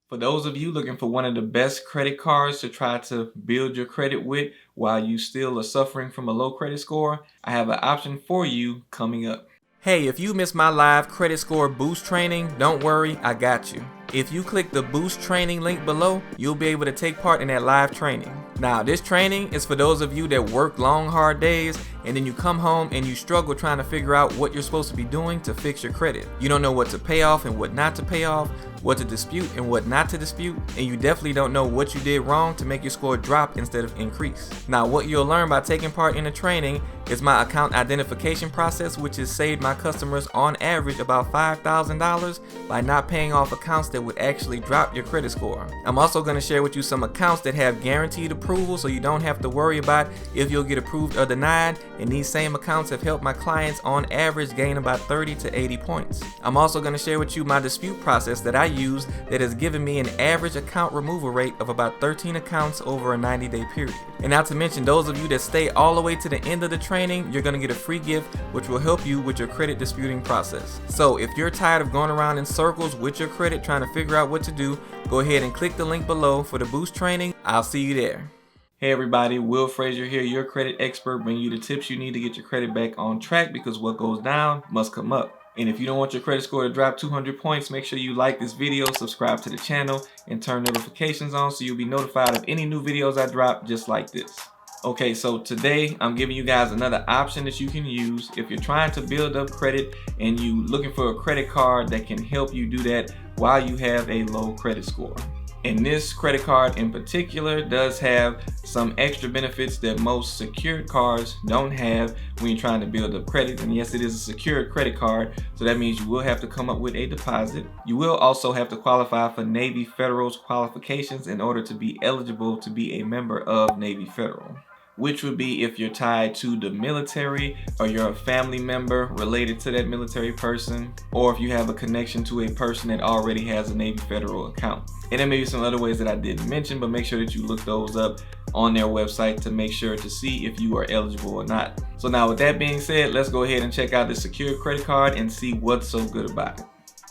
For those of you looking for one of the best credit cards to try to build your credit with while you still are suffering from a low credit score, I have an option for you coming up. Hey, if you missed my live credit score boost training, don't worry, I got you. If you click the boost training link below, you'll be able to take part in that live training. Now, this training is for those of you that work long, hard days and then you come home and you struggle trying to figure out what you're supposed to be doing to fix your credit. You don't know what to pay off and what not to pay off, what to dispute and what not to dispute, and you definitely don't know what you did wrong to make your score drop instead of increase. Now, what you'll learn by taking part in the training is my account identification process, which has saved my customers on average about $5,000 by not paying off accounts that would actually drop your credit score. I'm also going to share with you some accounts that have guaranteed approval, so you don't have to worry about if you'll get approved or denied, and these same accounts have helped my clients on average gain about 30 to 80 points. I'm also going to share with you my dispute process that I use that has given me an average account removal rate of about 13 accounts over a 90-day period. And not to mention, those of you that stay all the way to the end of the training, you're going to get a free gift which will help you with your credit disputing process. So if you're tired of going around in circles with your credit trying to figure out what to do, go ahead and click the link below for the boost training. I'll see you there. Hey everybody, Will Frazier here, your credit expert, bringing you the tips you need to get your credit back on track, because what goes down must come up. And if you don't want your credit score to drop 200 points, make sure you like this video, subscribe to the channel, and turn notifications on so you'll be notified of any new videos I drop just like this. Okay, so today I'm giving you guys another option that you can use if you're trying to build up credit and you looking for a credit card that can help you do that while you have a low credit score. And this credit card in particular does have some extra benefits that most secured cards don't have when you're trying to build up credit. And yes, it is a secured credit card, so that means you will have to come up with a deposit. You will also have to qualify for Navy Federal's qualifications in order to be eligible to be a member of Navy Federal, which would be if you're tied to the military or you're a family member related to that military person, or if you have a connection to a person that already has a Navy Federal account. And there may be some other ways that I didn't mention, but make sure that you look those up on their website to make sure to see if you are eligible or not. So now with that being said, let's go ahead and check out the secured credit card and see what's so good about it.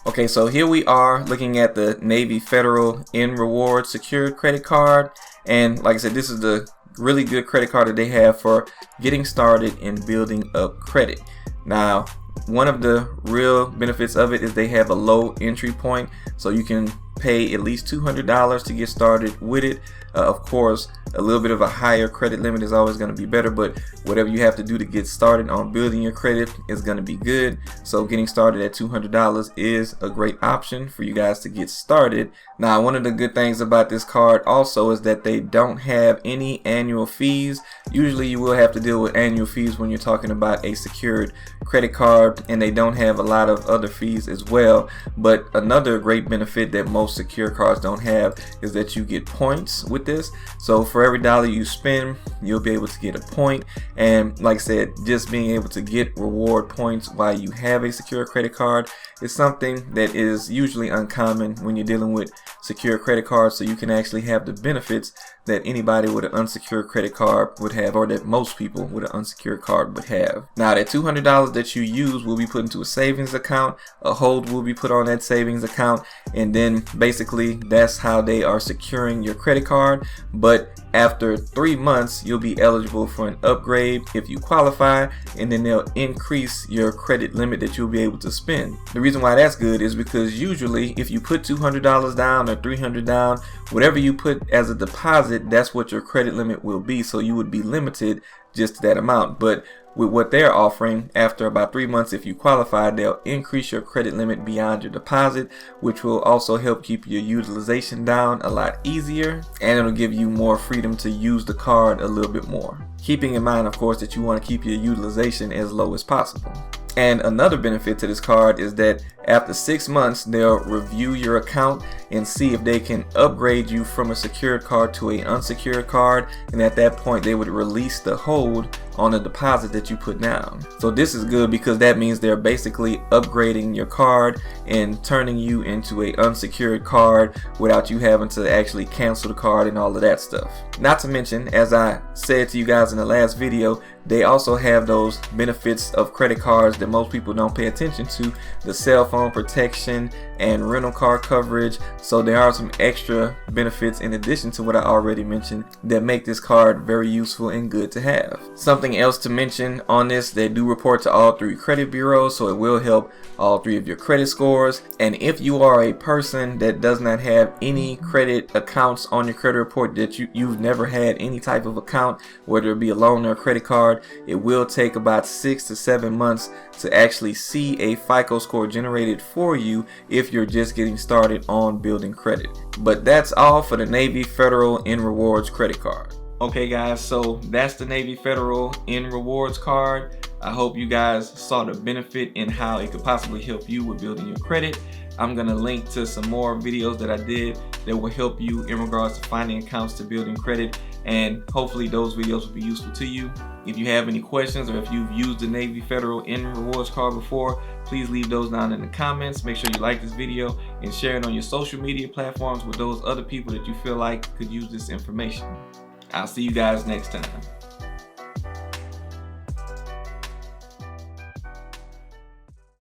Okay, so here we are looking at the Navy Federal nRewards secured credit card. And like I said, this is the really good credit card that they have for getting started in building up credit. Now, one of the real benefits of it is they have a low entry point, so you can pay at least $200 to get started with it. Of course, a little bit of a higher credit limit is always going to be better, but whatever you have to do to get started on building your credit is going to be good. So getting started at $200 is a great option for you guys to get started. Now, one of the good things about this card also is that they don't have any annual fees. Usually you will have to deal with annual fees when you're talking about a secured credit card, and they don't have a lot of other fees as well. But another great benefit that most secure cards don't have is that you get points with this. So for every dollar you spend, you'll be able to get a point. And like I said, just being able to get reward points while you have a secure credit card is something that is usually uncommon when you're dealing with secure credit cards. So you can actually have the benefits that anybody with an unsecured credit card would have, or that most people with an unsecured card would have. Now, that $200 that you use will be put into a savings account, a hold will be put on that savings account, and then basically that's how they are securing your credit card. But after 3 months, you'll be eligible for an upgrade if you qualify, and then they'll increase your credit limit that you'll be able to spend. The reason why that's good is because usually if you put $200 down or $300 down, whatever you put as a deposit, that's what your credit limit will be. So you would be limited just to that amount. But with what they're offering, after about 3 months, if you qualify, they'll increase your credit limit beyond your deposit, which will also help keep your utilization down a lot easier, and it'll give you more freedom to use the card a little bit more. Keeping in mind, of course, that you want to keep your utilization as low as possible. And another benefit to this card is that after 6 months, they'll review your account and see if they can upgrade you from a secured card to an unsecured card. And at that point, they would release the hold on the deposit that you put down. So this is good because that means they're basically upgrading your card and turning you into a unsecured card without you having to actually cancel the card and all of that stuff. Not to mention, as I said to you guys in the last video, they also have those benefits of credit cards that most people don't pay attention to, the cell phone protection and rental car coverage. So there are some extra benefits in addition to what I already mentioned that make this card very useful and good to have. Something else to mention on this, they do report to all 3 credit bureaus, so it will help all 3 of your credit scores. And if you are a person that does not have any credit accounts on your credit report, that you've never had any type of account, whether it be a loan or a credit card, it will take about 6 to 7 months to actually see a FICO score generated for you if you're just getting started on building credit. But that's all for the Navy Federal nRewards credit card. Okay guys, so that's the Navy Federal nRewards card. I hope you guys saw the benefit and how it could possibly help you with building your credit. I'm gonna link to some more videos that I did that will help you in regards to finding accounts to building credit, and hopefully those videos will be useful to you. If you have any questions or if you've used the Navy Federal nRewards card before, please leave those down in the comments. Make sure you like this video and share it on your social media platforms with those other people that you feel like could use this information. I'll see you guys next time.